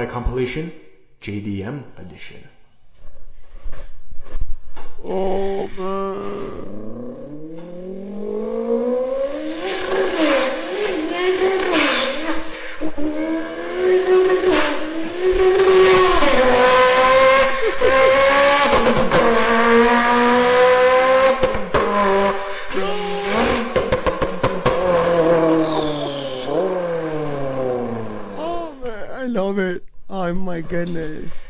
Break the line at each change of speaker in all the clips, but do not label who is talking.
compilation, JDM edition.
Oh man. I love it. Oh my goodness.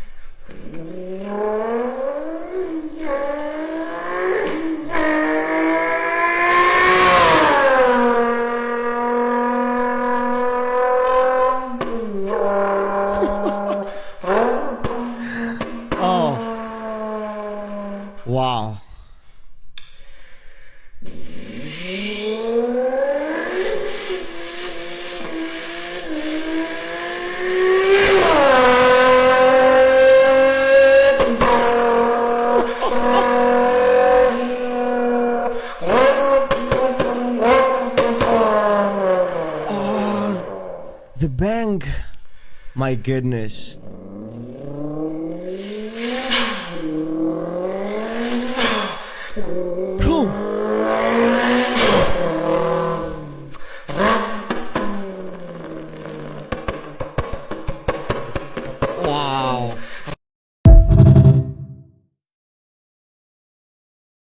Oh. Wow. The bang, my goodness.